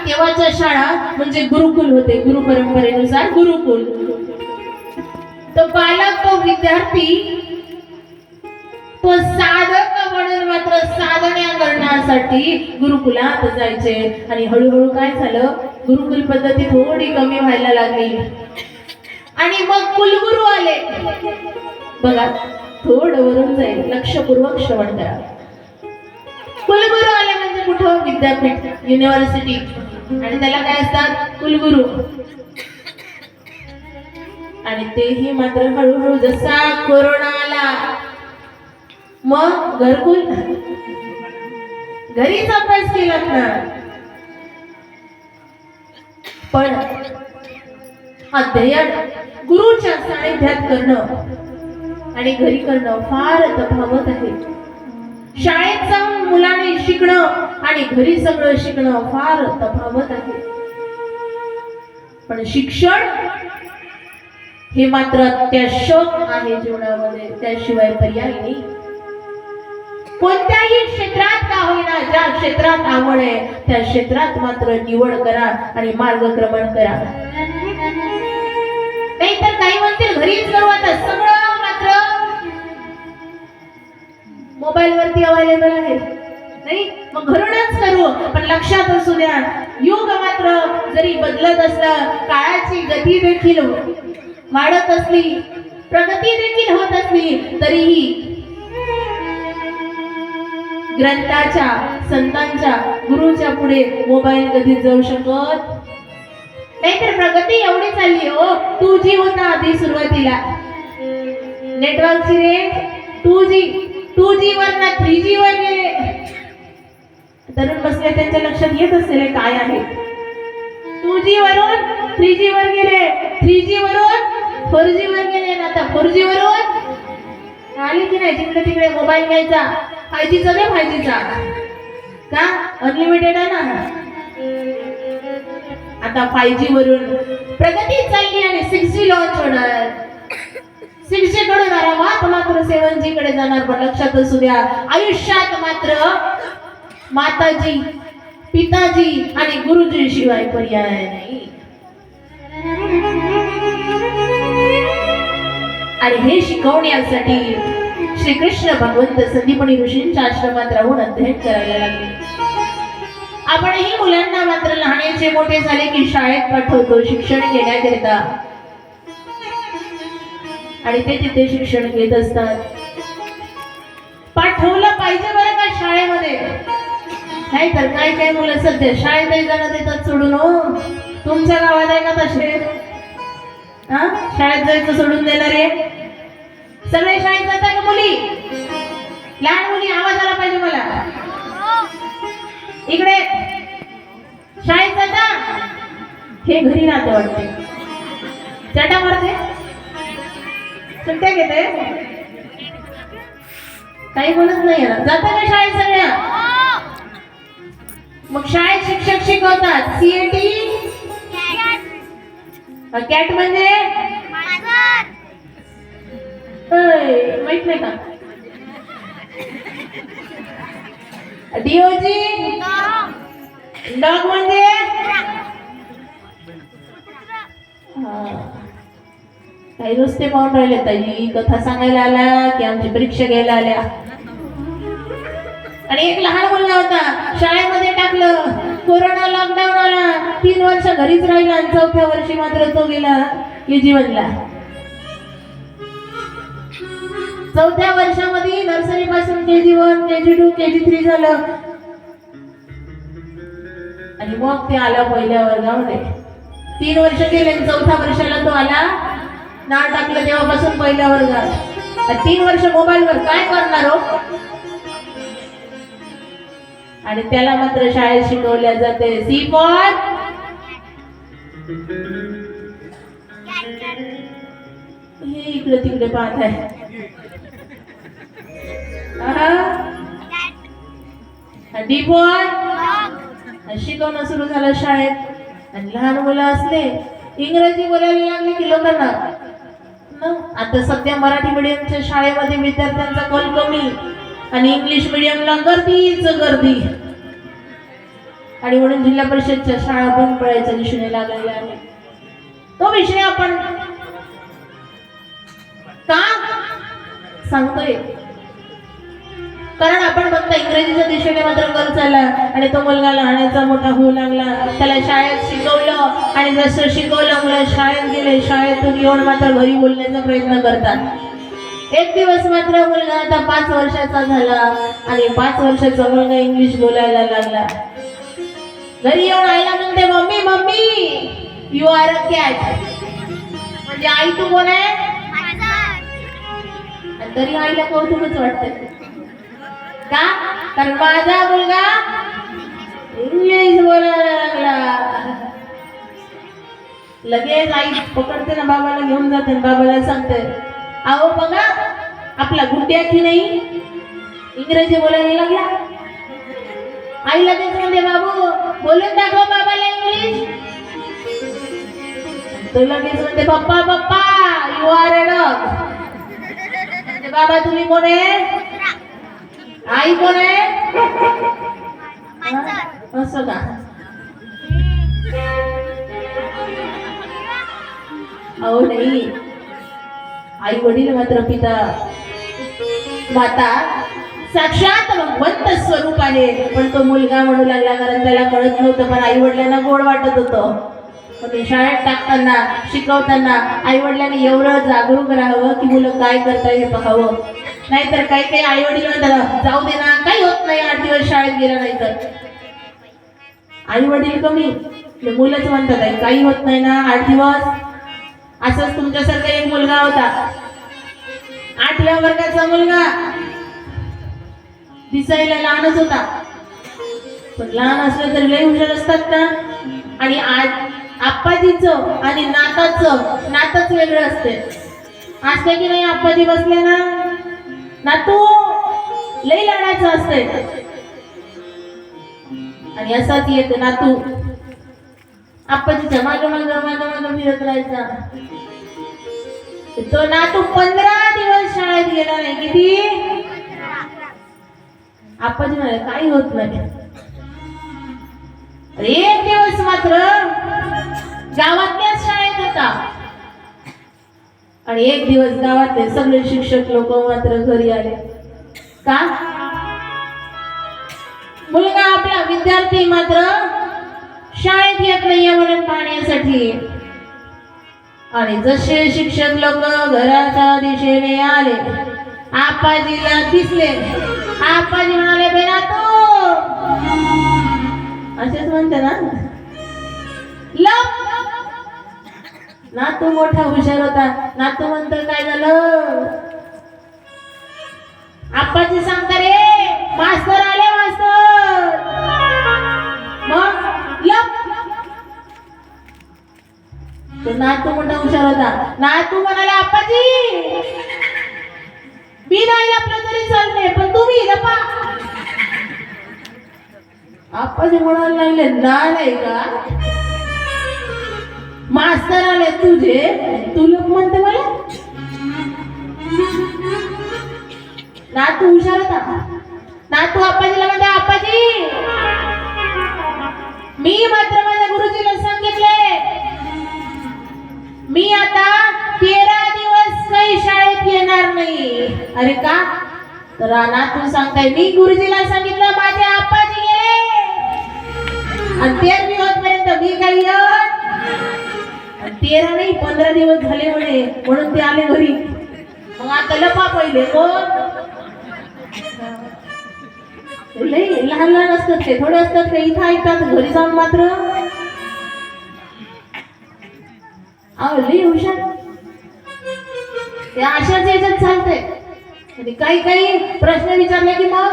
तेव्हाच्या शाळा म्हणजे गुरुकुल होते, गुरु परंपरेनुसार गुरुकुल. तो बालक, तो विद्यार्थी, तो साधक म्हणून मात्र साधना करण्यासाठी गुरुकुलात जायचे. आणि हळूहळू काय झालं, गुरुकुल पद्धती थोडी कमी व्हायला लागली आणि मग कुलगुरू आले. बघा, थोडं वरून जाईल, लक्षपूर्वक श्रवण करा. कुलगुरू आले म्हणजे कुठं, विद्यापीठ, युनिव्हर्सिटी, आणि त्याला काय असतात, कुलगुरू. आणि तेही मात्र हळूहळू जसा कोरोना आला मग घरकुल, घरीच अभ्यास केला ना. पण अध्ययन गुरुच्या सानिध्यात करणं आणि घरी करणं फार तफावत आहे. शाळेत जाऊन मुलाने शिकणं आणि घरी सगळं शिकणं फार तफावत आहे. पण शिक्षण हे मात्र अत्यावश्यक आहे जीवनामध्ये, त्याशिवाय पर्याय नाही. कोणत्याही क्षेत्रात का होईना, ज्या क्षेत्रात आवड आहे त्या क्षेत्रात मात्र निवड करा आणि मार्गक्रमण करा. नाही तर काही म्हणतील घरीच करू, आता सगळं मात्र मोबाईल वरती अवेलेबल आहे, नाही मग घरूनच करू. पण लक्षात असू द्या, युग मात्र जरी बदलत असलं, काळाची गती देखील वाढत असली, प्रगती देखील होत असली, तरीही ग्रंथाच्या, संतांच्या, गुरुच्या पुढे मोबाईल कधी जाऊ शकत नाही. तर प्रगती एवढी चालली हो, 2G होता आधी सुरुवातीला, नेटवर्कची रेंज 2G वर ना 3G वर गेले. तरुण बसले, त्यांच्या लक्षात येत असेल काय आहे. 2G वरून 3G वर गेले, 3G वरून 4G वर गेले, आता 4G वरून आले की नाही. जिकडे तिकडे मोबाईल घ्यायचा, 5G चा नाही, 5G चा का, अनलिमिटेड आहे ना. आता 5G वरून प्रगती चालली आणि 6G लॉन्च होणार. 6G कडून आरामात मात्र 7G कडे जाणार. पण लक्षात असू द्या, आयुष्यात मात्र माताजी, पिताजी आणि गुरुजी शिवाय पर्याय नाही. आणि हे शिकवण्यासाठी श्रीकृष्ण भगवंत संदीपनी ऋषींच्या आश्रमात राहून अध्ययन करायला लागले. आपणही मुलांना मात्र लहानाचे मोठे झाले की शाळेत पाठवतो शिक्षण घेण्याकरिता, आणि ते तिथे शिक्षण घेत असतात. पाठवलं पाहिजे बरं का शाळेमध्ये, नाही तर काय काय मुलं सध्या शाळेतही जाणं देतात सोडून. हो, तुमच्या गावात आहे का तसे? शाळेत जायचं सोडून देणारे सगळे शाळेत जातात का मुली? लहान मुली, आवाज आला पाहिजे मला. इकडे शाळेत जाता, हे घरी राहते वाटते, चटा मारते, सुट्ट्या घेते, काही बोलत नाही. जाता का शाळेत सगळ्या? मग शाळेत शिक्षक शिकवतात CAT, कॅट म्हणजे माहित नाही का? DOG, डॉग म्हणजे काही नुसते पाहून राहिले ताई, कथा सांगायला आल्या की आमची परीक्षा घ्यायला आल्या. आणि एक लहान मुलगा होता, शाळेमध्ये टाकलं, कोरोना लॉकडाऊन आला, 3 वर्ष घरीच राहिला आणि 4थ्या वर्षी मात्र तो गेला KG1 ला. 4थ्या वर्षामध्ये नर्सरी पासून KG1, KG2, KG3 झालं आणि मग ते आला पहिल्या वर्गामध्ये. 3 वर्ष गेले, 4थ्या वर्षाला तो आला, नाव टाकलं तेव्हापासून पहिल्या वर्गात. 3 वर्ष मोबाईलवर काय करणार हो? आणि त्याला मात्र शाळेत शिकवल्या जाते C for हे इकडे तिकडे पाहत आहे. D for शिकवणं सुरू झालं शाळेत. आणि लहान मुलं असले, इंग्रजी बोलायला लागले की लोकांना आता सध्या मराठी मीडियमच्या शाळेमध्ये विद्यार्थ्यांचा कल कमी आणि इंग्लिश मीडियमला गर्दीच गर्दी. आणि म्हणून जिल्हा परिषदच्या शाळा बंद पडायच्या दिशेने लागलेल्या आहे. तो विषय आपण का सांगतोय? कारण आपण फक्त इंग्रजीच्या दिशेने मात्र कर चालला आणि तो मुलगा लहानाचा मोठा होऊ लागला. त्याला शाळेत शिकवलं आणि जसं शिकवलं मुलं शाळेत गेले, शाळेतून येऊन मात्र घरी बोलण्याचा प्रयत्न करतात. एक दिवस मात्र मुलगा आता 5 वर्षाचा झाला आणि 5 वर्षाचा मुलगा इंग्लिश बोलायला लागला. घरी येऊन आईला म्हणते, mummy mummy you are a cat. म्हणजे आई तू कोण आहे? तरी आईला कौतुकच वाटत का? कारण माझा मुलगा इंग्लिश बोलायला लागला. लगेच आई पकडते ना बाबाला घेऊन जाते, बाबाला सांगते, अहो बघा आपला गुड्ड्या की नाही इंग्रजी बोलायला लागला. आई लगेच म्हणते, बाबू बोलून दाखव बाबाला इंग्लिश. तो लगेच म्हणते, पप्पा पप्पा यू आर अ डॉग. बाबा तुम्ही कोण आहे? आई कोण आहे? असं का? अहो नाही, आई वडील मात्र पिता माता साक्षात भगवंत स्वरूप आहे. पण तो मुलगा म्हणू लागला कारण त्याला कळत नव्हतं, पण आई वडिलांना गोड वाटत होतं. पण शाळेत टाकताना शिकवताना आई वडिलांनी एवढं जागरूक राहावं की मुलं काय करताय हे पाहावं. नाहीतर काही काही आई वडील म्हणतात, जाऊ दे ना काही होत नाही 8 दिवस शाळेत गेला नाही तर. आई वडील कमी, मुलंच म्हणतात काही होत नाही ना 8 दिवस. असंच तुमच्यासारखा एक मुलगा होता, 8व्या वर्गाचा मुलगा, दिसायला लहानच होता पण लहान असलं तरी लय हुशार असतात ना. आणि आज आप्पाजीचं आणि नातच वेगळं असते. असते की नाही? आप्पाजी बसले ना, नातू लई लाडाचं असते. आणि असाच येत नातू आप्पाजीच्या माग माग माग माग फिरत राहायचा. तो नातू 15 दिवस शाळेत गेला नाही. किती? आप्पाजी म्हणाले काही होत नाही. एक दिवस मात्र गावातल्याच शाळेत होता आणि एक दिवस गावातले सगळे शिक्षक लोक मात्र घरी आले. का? मुलगा आपला विद्यार्थी मात्र शाळेत येत नाहीये म्हणून पाहण्यासाठी. आणि जसे शिक्षक लोक घराच्या दिशेने आले, आप्पाजीला दिसले. आप्पाजी म्हणाले, बेटा तू असेच म्हणते ना, नातू मोठा हुशार होता. नातू म्हणतो काय झालं? आप्पाजी सांगता रे मास्तर आले मास्तर. मग तो नातू मोठा हुशार होता. नातू म्हणाला, आप्पाजी मी नाही लपलं तरी चालते पण तुम्ही लपा. आप्पाजी म्हणायला लागले, नाही का मास्तर आले तुझे, तू लोक म्हणते मला. नातू हुशार होता. नातू आप्पाजीला म्हणते, आप्पाजी मी मात्र माझ्या गुरुजीला सांगितले मी आता 13 दिवस काही शाळेत येणार नाही. अरे का? तर नातू सांगताय, मी गुरुजीला सांगितलं माझे आप्पाजी गेले आणि 13 दिवस पर्यंत मी काही येत. 13 नाही 15 दिवस झाले म्हणे म्हणून ते आले घरी. मग आता लपा पहिले कोण? लहान लहान असतात ते, थोडे असतात ते इथं ऐकतात, घरी जाऊन मात्र लई हुशार. ते अशाच याच्यात चालतंय. काही काही प्रश्न विचारले की मग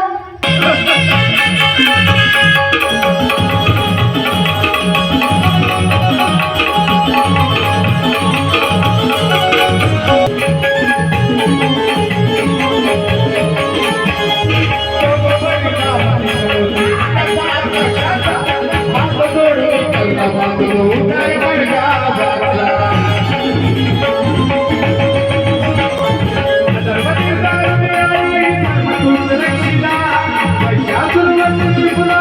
तुला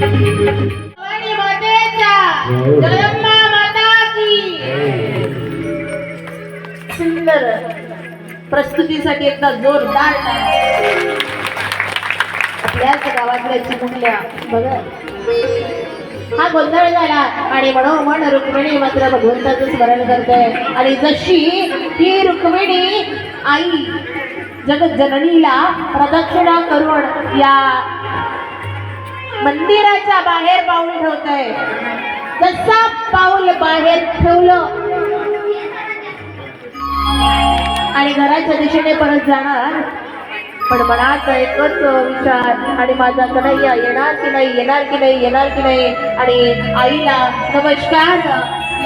भवानी मातेचा जगदंबा माता की सुंदर प्रस्तुतीसाठी एकदा जोरदार टाळ्या. आपल्याच गावातल्या चिमुकल्या बघा हा गोंधळ झाला आणि मनोमन रुक्मिणी मात्र भगवंताचं स्मरण करते आणि जशी ही रुक्मिणी आई जगज्जननीला प्रदक्षिणा करून या मंदिराच्या बाहेर पाऊल ठेवतंय. जसा पाऊल बाहेर ठेवलं आणि घराच्या दिशेने परत जाणार पण मनात एकच विचार आणि माझा कन्हैया येणार की नाही येणार की नाही येणार की नाही. आणि आईला नमस्कार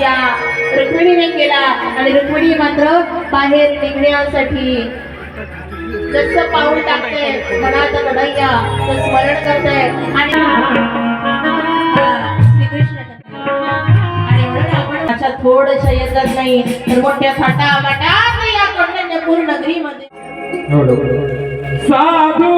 या रुक्मिणीने केला आणि रुक्मिणी मात्र बाहेर निघण्यासाठी जसं पाऊल टाकते मनात कन्हैया स्मरण करते आणि श्रीकृष्ण आणि म्हणून आपण अशा थोडंसं येतच नाही तर मोठ्या थाटा माटात या कौंडण्यपूर नगरीमध्ये साधू